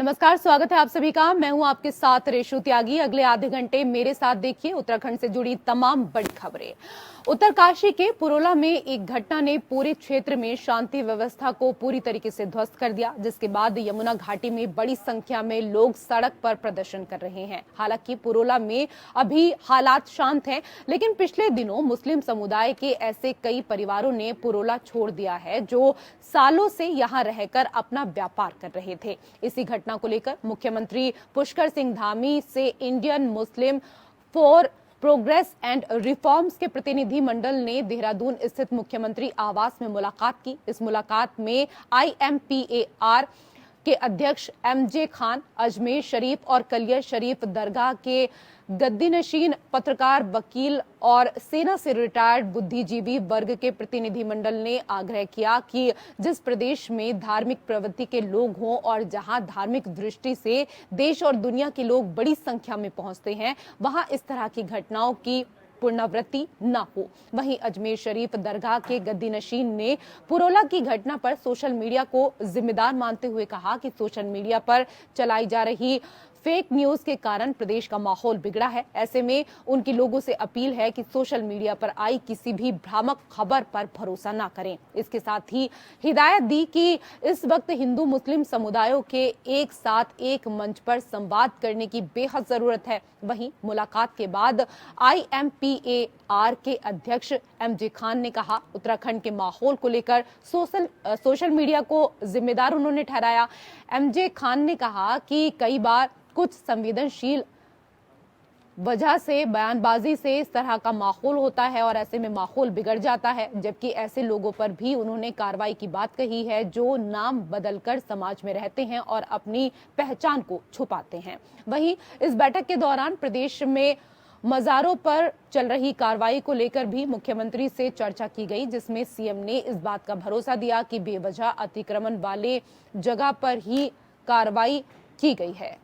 नमस्कार, स्वागत है आप सभी का। मैं हूं आपके साथ रेशु त्यागी। अगले आधे घंटे मेरे साथ देखिए उत्तराखंड से जुड़ी तमाम बड़ी खबरें। उत्तरकाशी के पुरोला में एक घटना ने पूरे क्षेत्र में शांति व्यवस्था को पूरी तरीके से ध्वस्त कर दिया, जिसके बाद यमुना घाटी में बड़ी संख्या में लोग सड़क पर प्रदर्शन कर रहे हैं। हालांकि पुरोला में अभी हालात शांत हैं, लेकिन पिछले दिनों मुस्लिम समुदाय के ऐसे कई परिवारों ने पुरोला छोड़ दिया है जो सालों से यहां रहकर अपना व्यापार कर रहे थे। इसी घटना को लेकर मुख्यमंत्री पुष्कर सिंह धामी से Indian Muslim for progress and reforms के प्रतिनिधि मंडल ने देहरादून स्थित मुख्यमंत्री आवास में मुलाकात की। इस मुलाकात में IMPAR के अध्यक्ष MJ खान, अजमेर शरीफ और कलियर शरीफ दरगाह के गद्दीनशीन पत्रकार, वकील और सेना से रिटायर्ड बुद्धिजीवी वर्ग के प्रतिनिधिमंडल ने आग्रह किया कि जिस प्रदेश में धार्मिक प्रवृत्ति के लोग हों और जहां धार्मिक दृष्टि से देश और दुनिया के लोग बड़ी संख्या में पहुंचते हैं, वहां इस तरह की घटनाओं की पुनरावृत्ति न हो। वहीं अजमेर शरीफ दरगाह के गद्दीनशीन ने पुरोला की घटना पर सोशल मीडिया को जिम्मेदार मानते हुए कहा कि सोशल मीडिया पर चलाई जा रही फेक न्यूज के कारण प्रदेश का माहौल बिगड़ा है। ऐसे में उनकी लोगों से अपील है कि सोशल मीडिया पर आई किसी भी भ्रामक खबर पर भरोसा ना करें। इसके साथ ही हिदायत दी कि इस वक्त हिंदू मुस्लिम समुदायों के एक साथ एक मंच पर संवाद करने की बेहद जरूरत है। वहीं मुलाकात के बाद IMPAR के अध्यक्ष MJ खान ने कहा, उत्तराखंड के माहौल को लेकर सोशल मीडिया को जिम्मेदार उन्होंने ठहराया। MJ खान ने कहा कि कई बार कुछ संवेदनशील वजह से बयानबाजी से इस तरह का माहौल होता है और ऐसे में माहौल बिगड़ जाता है, जबकि ऐसे लोगों पर भी उन्होंने कार्रवाई की बात कही है जो नाम बदलकर समाज में रहते हैं और अपनी पहचान को छुपाते हैं। वहीं इस बैठक के दौरान प्रदेश में मजारों पर चल रही कार्रवाई को लेकर भी मुख्यमंत्री से चर्चा की गई, जिसमें CM ने इस बात का भरोसा दिया कि बेवजह अतिक्रमण वाले जगह पर ही कार्रवाई की गई है।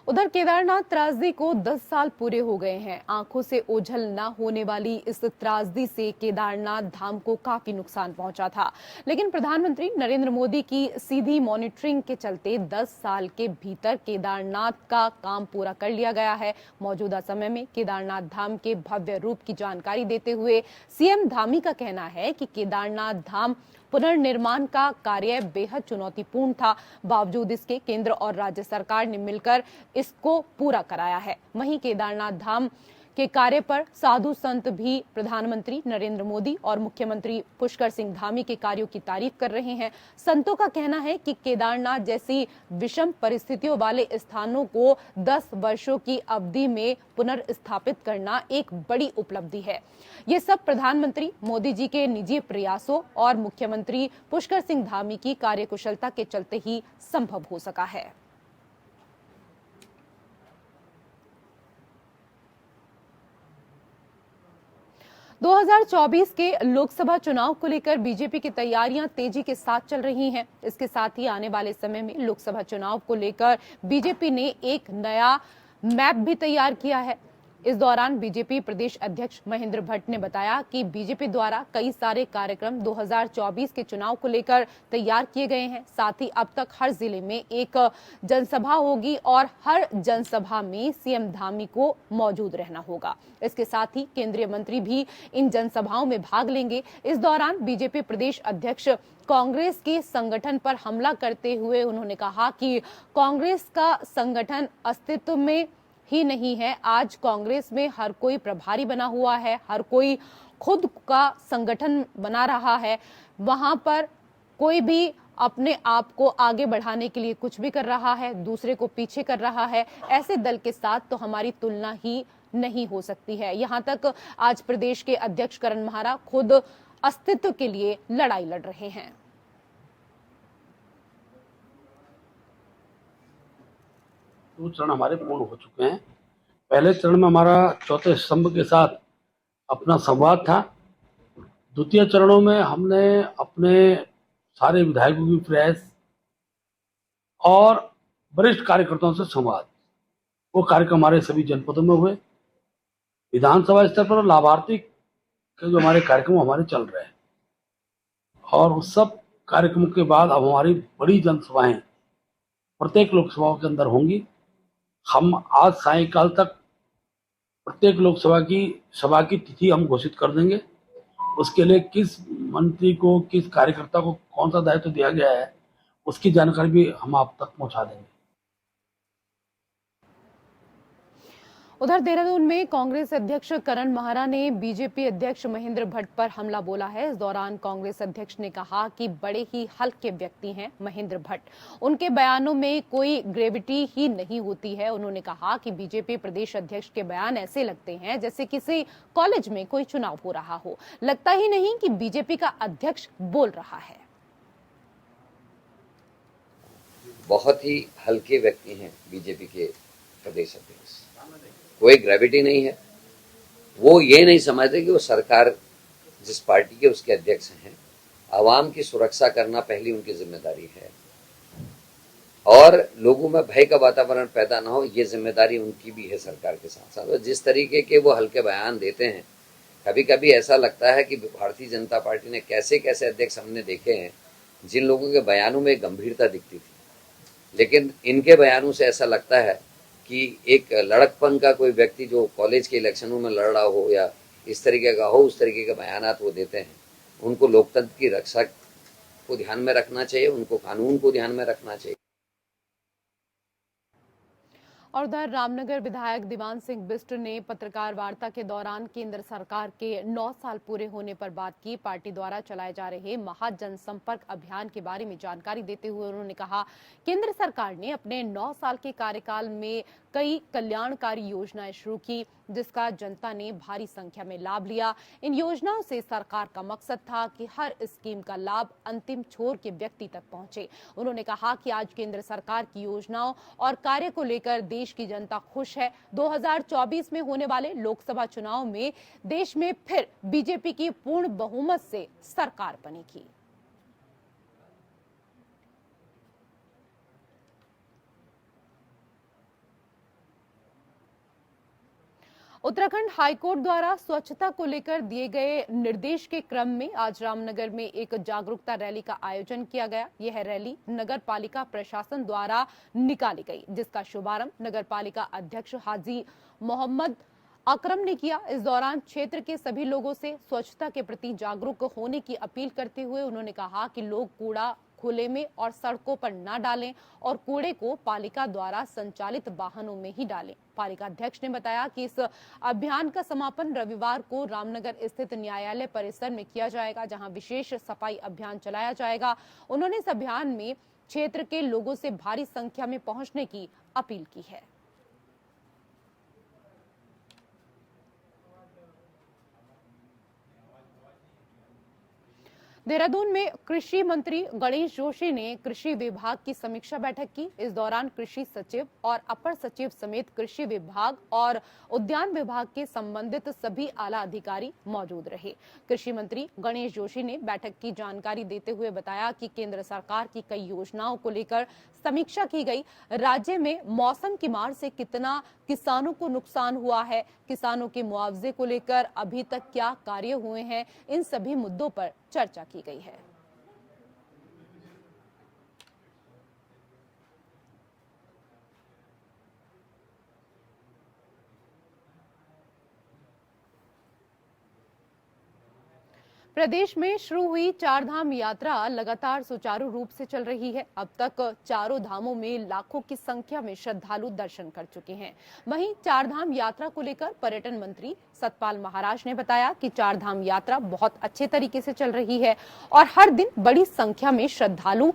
उधर केदारनाथ त्रासदी को 10 साल पूरे हो गए हैं। आंखों से ओझल न होने वाली इस त्रासदी से केदारनाथ धाम को काफी नुकसान पहुंचा था, लेकिन प्रधानमंत्री नरेंद्र मोदी की सीधी मॉनिटरिंग के चलते 10 साल के भीतर केदारनाथ का काम पूरा कर लिया गया है। मौजूदा समय में केदारनाथ धाम के भव्य रूप की जानकारी देते हुए CM धामी का कहना है कि केदारनाथ धाम पुनर्निर्माण का कार्य बेहद चुनौतीपूर्ण था। बावजूद इसके केंद्र और राज्य सरकार ने मिलकर इसको पूरा कराया है। वहीं केदारनाथ धाम के कार्य पर साधु संत भी प्रधानमंत्री नरेंद्र मोदी और मुख्यमंत्री पुष्कर सिंह धामी के कार्यों की तारीफ कर रहे हैं। संतों का कहना है कि केदारनाथ जैसी विषम परिस्थितियों वाले स्थानों को 10 वर्षों की अवधि में पुनर्स्थापित करना एक बड़ी उपलब्धि है। ये सब प्रधानमंत्री मोदी जी के निजी प्रयासों और मुख्यमंत्री पुष्कर सिंह धामी की कार्यकुशलता के चलते ही संभव हो सका है। दो 2024 के लोकसभा चुनाव को लेकर बीजेपी की तैयारियां तेजी के साथ चल रही हैं। इसके साथ ही आने वाले समय में लोकसभा चुनाव को लेकर बीजेपी ने एक नया मैप भी तैयार किया है। इस दौरान बीजेपी प्रदेश अध्यक्ष महेंद्र भट्ट ने बताया कि बीजेपी द्वारा कई सारे कार्यक्रम 2024 के चुनाव को लेकर तैयार किए गए हैं। साथ ही अब तक हर जिले में एक जनसभा होगी और हर जनसभा में CM धामी को मौजूद रहना होगा। इसके साथ ही केंद्रीय मंत्री भी इन जनसभाओं में भाग लेंगे। इस दौरान बीजेपी प्रदेश अध्यक्ष कांग्रेस के संगठन पर हमला करते हुए उन्होंने कहा कि कांग्रेस का संगठन अस्तित्व में ही नहीं है। आज कांग्रेस में हर कोई प्रभारी बना हुआ है, हर कोई खुद का संगठन बना रहा है। वहां पर कोई भी अपने आप को आगे बढ़ाने के लिए कुछ भी कर रहा है, दूसरे को पीछे कर रहा है। ऐसे दल के साथ तो हमारी तुलना ही नहीं हो सकती है। यहां तक आज प्रदेश के अध्यक्ष करण महारा खुद अस्तित्व के लिए लड़ाई लड़ रहे हैं। दो चरण हमारे पूर्ण हो चुके हैं। पहले चरण में हमारा चौथे स्तंभ के साथ अपना संवाद था। द्वितीय चरणों में हमने अपने सारे विधायकों की प्रयास और वरिष्ठ कार्यकर्ताओं से संवाद, वो कार्यक्रम हमारे सभी जनपदों में हुए। विधानसभा स्तर पर लाभार्थी के जो हमारे कार्यक्रम हमारे चल रहे हैं, और उस सब कार्यक्रमों के बाद अब हमारी बड़ी जनसभाएं प्रत्येक लोकसभाओं के अंदर होंगी। हम आज सायंकाल तक प्रत्येक लोकसभा की सभा की तिथि हम घोषित कर देंगे। उसके लिए किस मंत्री को, किस कार्यकर्ता को कौन सा दायित्व दिया गया है, उसकी जानकारी भी हम आप तक पहुंचा देंगे। उधर देहरादून में कांग्रेस अध्यक्ष करण माहरा ने बीजेपी अध्यक्ष महेंद्र भट्ट पर हमला बोला है। इस दौरान कांग्रेस अध्यक्ष ने कहा कि बड़े ही हल्के व्यक्ति हैं महेंद्र भट्ट, उनके बयानों में कोई ग्रेविटी ही नहीं होती है। उन्होंने कहा कि बीजेपी प्रदेश अध्यक्ष के बयान ऐसे लगते हैं जैसे किसी कॉलेज में कोई चुनाव हो रहा हो, लगता ही नहीं कि बीजेपी का अध्यक्ष बोल रहा है। बहुत ही हल्के व्यक्ति हैं बीजेपी के प्रदेश अध्यक्ष, कोई ग्रेविटी नहीं है। वो ये नहीं समझते कि वो सरकार जिस पार्टी के उसके अध्यक्ष हैं, आवाम की सुरक्षा करना पहली उनकी जिम्मेदारी है, और लोगों में भय का वातावरण पैदा ना हो, ये जिम्मेदारी उनकी भी है सरकार के साथ साथ। जिस तरीके के वो हल्के बयान देते हैं, कभी कभी ऐसा लगता है कि भारतीय जनता पार्टी ने कैसे कैसे अध्यक्ष हमने देखे हैं जिन लोगों के बयानों में गंभीरता दिखती थी, लेकिन इनके बयानों से ऐसा लगता है कि एक लड़कपन का कोई व्यक्ति जो कॉलेज के इलेक्शनों में लड़ रहा हो या इस तरीके का हो, उस तरीके के बयानात वो देते हैं। उनको लोकतंत्र की रक्षा को ध्यान में रखना चाहिए, उनको कानून को ध्यान में रखना चाहिए। और उधर रामनगर विधायक दीवान सिंह बिष्ट ने पत्रकार वार्ता के दौरान केंद्र सरकार के 9 साल पूरे होने पर बात की। पार्टी द्वारा चलाए जा रहे महाजनसंपर्क अभियान के बारे में जानकारी देते हुए उन्होंने कहा, केंद्र सरकार ने अपने 9 साल के कार्यकाल में कई कल्याणकारी योजनाएं शुरू की, जिसका जनता ने भारी संख्या में लाभ लिया। इन योजनाओं से सरकार का मकसद था कि हर स्कीम का लाभ अंतिम छोर के व्यक्ति तक पहुंचे। उन्होंने कहा कि आज केंद्र सरकार की योजनाओं और कार्य को लेकर देश की जनता खुश है। 2024 में होने वाले लोकसभा चुनाव में देश में फिर बीजेपी की पूर्ण बहुमत से सरकार बनेगी। उत्तराखंड हाईकोर्ट द्वारा स्वच्छता को लेकर दिए गए निर्देश के क्रम में आज रामनगर में एक जागरूकता रैली का आयोजन किया गया। यह रैली नगर पालिका प्रशासन द्वारा निकाली गई, जिसका शुभारंभ नगर पालिका अध्यक्ष हाजी मोहम्मद अकरम ने किया। इस दौरान क्षेत्र के सभी लोगों से स्वच्छता के प्रति जागरूक होने की अपील करते हुए उन्होंने कहा कि लोग कूड़ा खुले में और सड़कों पर न डालें और कूड़े को पालिका द्वारा संचालित वाहनों में ही डालें। पालिका अध्यक्ष ने बताया कि इस अभियान का समापन रविवार को रामनगर स्थित न्यायालय परिसर में किया जाएगा, जहां विशेष सफाई अभियान चलाया जाएगा। उन्होंने इस अभियान में क्षेत्र के लोगों से भारी संख्या में पहुंचने की अपील की है। देहरादून में कृषि मंत्री गणेश जोशी ने कृषि विभाग की समीक्षा बैठक की। इस दौरान कृषि सचिव और अपर सचिव समेत कृषि विभाग और उद्यान विभाग के संबंधित सभी आला अधिकारी मौजूद रहे। कृषि मंत्री गणेश जोशी ने बैठक की जानकारी देते हुए बताया कि केंद्र सरकार की कई योजनाओं को लेकर समीक्षा की गई। राज्य में मौसम की मार से कितना किसानों को नुकसान हुआ है, किसानों के मुआवजे को लेकर अभी तक क्या कार्य हुए हैं, इन सभी मुद्दों पर चर्चा की गई है। प्रदेश में शुरू हुई चारधाम यात्रा लगातार सुचारू रूप से चल रही है। अब तक चारों धामों में लाखों की संख्या में श्रद्धालु दर्शन कर चुके हैं। वहीं चारधाम यात्रा को लेकर पर्यटन मंत्री सतपाल महाराज ने बताया कि चारधाम यात्रा बहुत अच्छे तरीके से चल रही है और हर दिन बड़ी संख्या में श्रद्धालु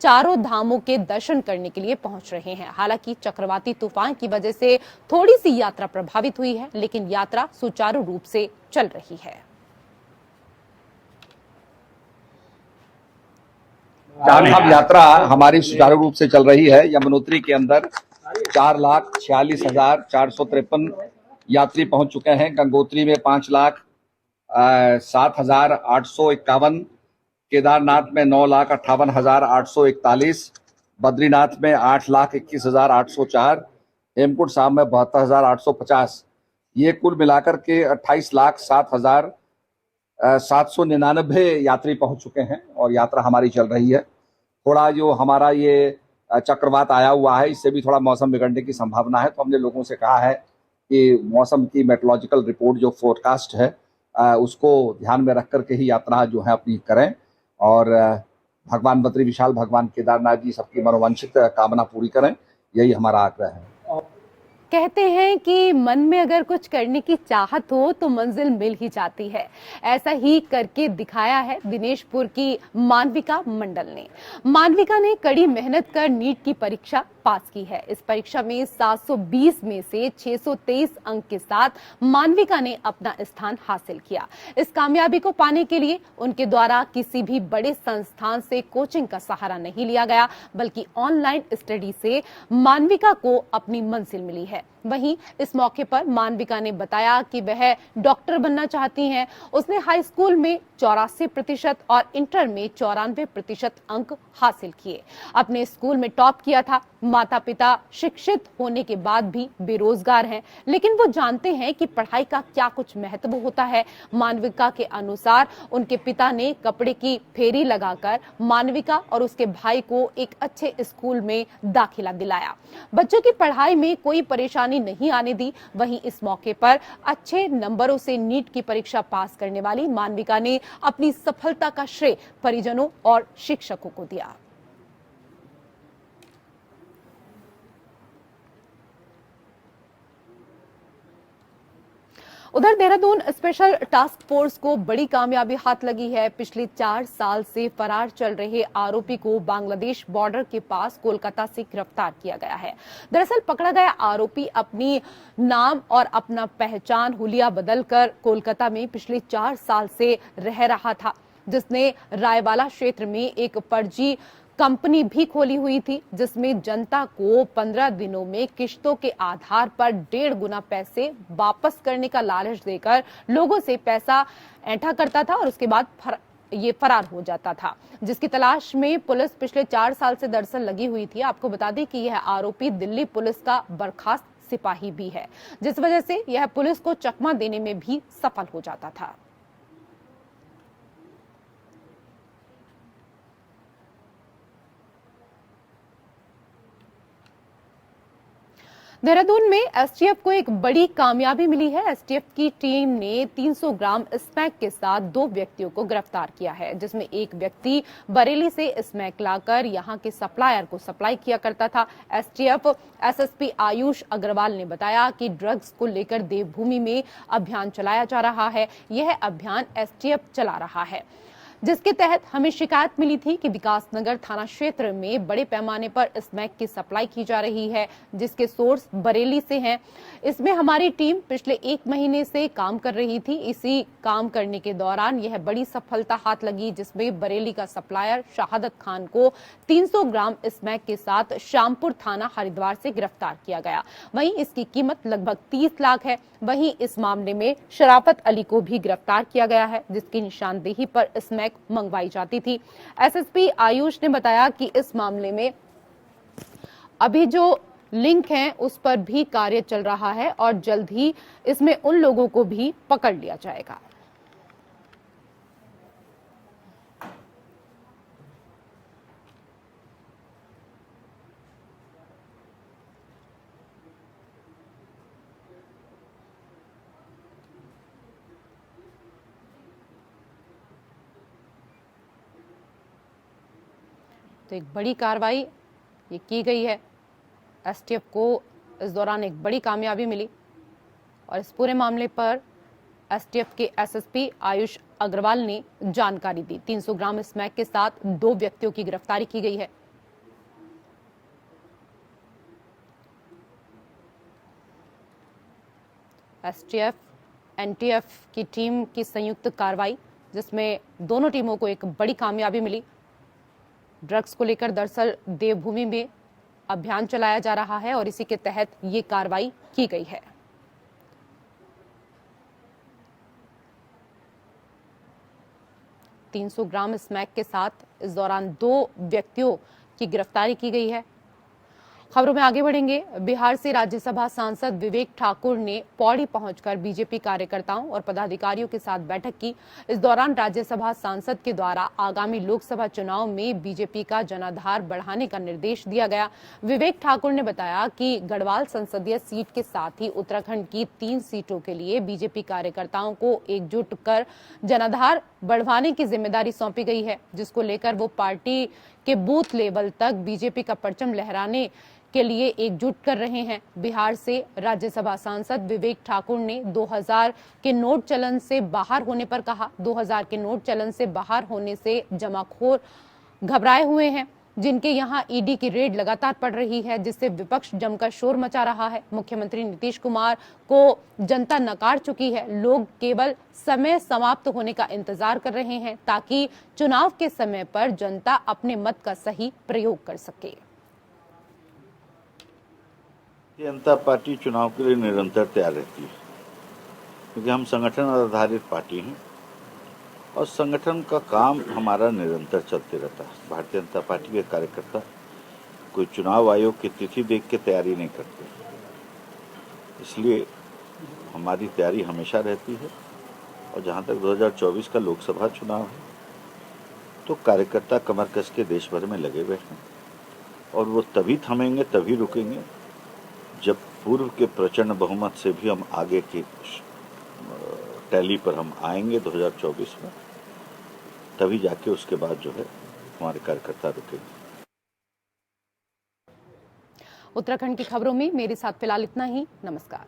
चारों धामों के दर्शन करने के लिए पहुंच रहे हैं। हालांकि चक्रवाती तूफान की वजह से थोड़ी सी यात्रा प्रभावित हुई है, लेकिन यात्रा सुचारू रूप से चल रही है। चारधाम यात्रा हमारी सुचारू रूप से चल रही है। यमुनोत्री के अंदर 4,46,453 यात्री पहुंच चुके हैं। गंगोत्री में 5,07,851, केदारनाथ में 9,58,841, बद्रीनाथ में 8,21,804, हेमकुंड साहब में 72,850 ये कुल मिलाकर के 28,07,799 यात्री पहुंच चुके हैं और यात्रा हमारी चल रही है। थोड़ा जो हमारा ये चक्रवात आया हुआ है, इससे भी थोड़ा मौसम बिगड़ने की संभावना है, तो हमने लोगों से कहा है कि मौसम की मेट्रोलॉजिकल रिपोर्ट जो फोरकास्ट है उसको ध्यान में रख करके ही यात्रा जो है अपनी करें और भगवान बद्री विशाल, भगवान केदारनाथ जी सबकी मनोवांछित कामना पूरी करें, यही हमारा आग्रह है। कहते हैं कि मन में अगर कुछ करने की चाहत हो तो मंजिल मिल ही जाती है। ऐसा ही करके दिखाया है दिनेशपुर की मानविका मंडल ने। मानविका ने कड़ी मेहनत कर नीट की परीक्षा पास की है। इस परीक्षा में 720 में से 623 अंक के साथ मानविका ने अपना स्थान हासिल किया। इस कामयाबी को पाने के लिए उनके द्वारा किसी भी बड़े संस्थान से कोचिंग का सहारा नहीं लिया गया, बल्कि ऑनलाइन स्टडी से मानविका को अपनी मंजिल मिली है। वहीं इस मौके पर मानविका ने बताया कि वह डॉक्टर बनना चाहती हैं। उसने हाई स्कूल में 84% और इंटर में 94% अंक हासिल किए। अपने स्कूल में टॉप किया था। माता पिता शिक्षित होने के बाद भी बेरोजगार हैं, लेकिन वो जानते हैं कि पढ़ाई का क्या कुछ महत्व होता है। मानविका के अनुसार उनके पिता ने कपड़े की फेरी लगाकर मानविका और उसके भाई को एक अच्छे स्कूल में दाखिला दिलाया। बच्चों की पढ़ाई में कोई परेशानी नहीं आने दी। वहीं इस मौके पर अच्छे नंबरों से नीट की परीक्षा पास करने वाली मानविका ने अपनी सफलता का श्रेय परिजनों और शिक्षकों को दिया। उधर देहरादून स्पेशल टास्क फोर्स को बड़ी कामयाबी हाथ लगी है। पिछले 4 साल से फरार चल रहे आरोपी को बांग्लादेश बॉर्डर के पास कोलकाता से गिरफ्तार किया गया है। दरअसल पकड़ा गया आरोपी अपनी नाम और अपना पहचान हुलिया बदलकर कोलकाता में पिछले 4 साल से रह रहा था, जिसने रायवाला क्षेत्र में एक फर्जी कंपनी भी खोली हुई थी, जिसमें जनता को 15 दिनों में किश्तों के आधार पर 1.5 गुना पैसे वापस करने का लालच देकर लोगों से पैसा ऐंठा करता था और उसके बाद ये फरार हो जाता था, जिसकी तलाश में पुलिस पिछले 4 साल से दरअसल लगी हुई थी। आपको बता दें कि यह आरोपी दिल्ली पुलिस का बर्खास्त सिपाही भी है, जिस वजह से यह पुलिस को चकमा देने में भी सफल हो जाता था। देहरादून में एसटीएफ को एक बड़ी कामयाबी मिली है। एसटीएफ की टीम ने 300 ग्राम स्मैक के साथ 2 व्यक्तियों को गिरफ्तार किया है, जिसमें एक व्यक्ति बरेली से स्मैक लाकर यहां के सप्लायर को सप्लाई किया करता था। एसटीएफ एसएसपी आयुष अग्रवाल ने बताया कि ड्रग्स को लेकर देवभूमि में अभियान चलाया जा रहा है। यह अभियान एसटीएफ चला रहा है, जिसके तहत हमें शिकायत मिली थी कि विकासनगर थाना क्षेत्र में बड़े पैमाने पर स्मैक की सप्लाई की जा रही है, जिसके सोर्स बरेली से हैं। इसमें हमारी टीम पिछले 1 महीने से काम कर रही थी। इसी काम करने के दौरान यह बड़ी सफलता हाथ लगी, जिसमें बरेली का सप्लायर शहादत खान को 300 ग्राम स्मैक के साथ श्यामपुर थाना हरिद्वार से गिरफ्तार किया गया। वहीं इसकी कीमत लगभग 30 लाख है। वहीं इस मामले में शराफत अली को भी गिरफ्तार किया गया है, जिसकी निशानदेही पर स्मैक मंगवाई जाती थी। एसएसपी आयुष ने बताया कि इस मामले में अभी जो लिंक है उस पर भी कार्य चल रहा है और जल्द ही इसमें उन लोगों को भी पकड़ लिया जाएगा। तो एक बड़ी कार्रवाई ये की गई है। एसटीएफ को इस दौरान एक बड़ी कामयाबी मिली और इस पूरे मामले पर एसटीएफ के एसएसपी आयुष अग्रवाल ने जानकारी दी। 300 ग्राम स्मैक के साथ 2 व्यक्तियों की गिरफ्तारी की गई है। एसटीएफ एनटीएफ की टीम की संयुक्त कार्रवाई, जिसमें दोनों टीमों को एक बड़ी कामयाबी मिली। ड्रग्स को लेकर दरअसल देवभूमि में अभियान चलाया जा रहा है और इसी के तहत ये कार्रवाई की गई है। $300 ग्राम स्मैक के साथ इस दौरान 2 व्यक्तियों की गिरफ्तारी की गई है खबरों में आगे बढ़ेंगे। बिहार से राज्यसभा सांसद विवेक ठाकुर ने पौड़ी पहुंचकर बीजेपी कार्यकर्ताओं और पदाधिकारियों के साथ बैठक की। इस दौरान राज्यसभा सांसद के द्वारा आगामी लोकसभा चुनाव में बीजेपी का जनाधार बढ़ाने का निर्देश दिया गया। विवेक ठाकुर ने बताया कि गढ़वाल संसदीय सीट के साथ ही उत्तराखंड की 3 सीटों के लिए बीजेपी कार्यकर्ताओं को एकजुट कर जनाधार बढ़वाने की जिम्मेदारी सौंपी गई है, जिसको लेकर वो पार्टी के बूथ लेवल तक बीजेपी का परचम लहराने के लिए एकजुट कर रहे हैं। बिहार से राज्यसभा सांसद विवेक ठाकुर ने 2000 के नोट चलन से बाहर होने पर कहा, 2000 के नोट चलन से बाहर होने से जमाखोर घबराए हुए हैं, जिनके यहां ईडी की रेड लगातार पड़ रही है, जिससे विपक्ष जमकर शोर मचा रहा है। मुख्यमंत्री नीतीश कुमार को जनता नकार चुकी है। लोग केवल समय समाप्त होने का इंतजार कर रहे हैं ताकि चुनाव के समय पर जनता अपने मत का सही प्रयोग कर सके। जनता पार्टी चुनाव के लिए निरंतर तैयार रहती है, क्योंकि हम संगठन आधारित पार्टी हैं और संगठन का काम हमारा निरंतर चलते रहता है। भारतीय जनता पार्टी के कार्यकर्ता कोई चुनाव आयोग की तिथि देख के तैयारी नहीं करते, इसलिए हमारी तैयारी हमेशा रहती है। और जहाँ तक 2024 का लोकसभा चुनाव है, तो कार्यकर्ता कमर कस के देश भर में लगे हुए हैं और वो तभी थमेंगे, तभी रुकेंगे जब पूर्व के प्रचंड बहुमत से भी हम आगे की टैली पर हम आएंगे 2024 में, तभी जाके उसके बाद जो है हमारे कार्यकर्ता रुकेंगे। उत्तराखंड की खबरों में मेरे साथ फिलहाल इतना ही। नमस्कार।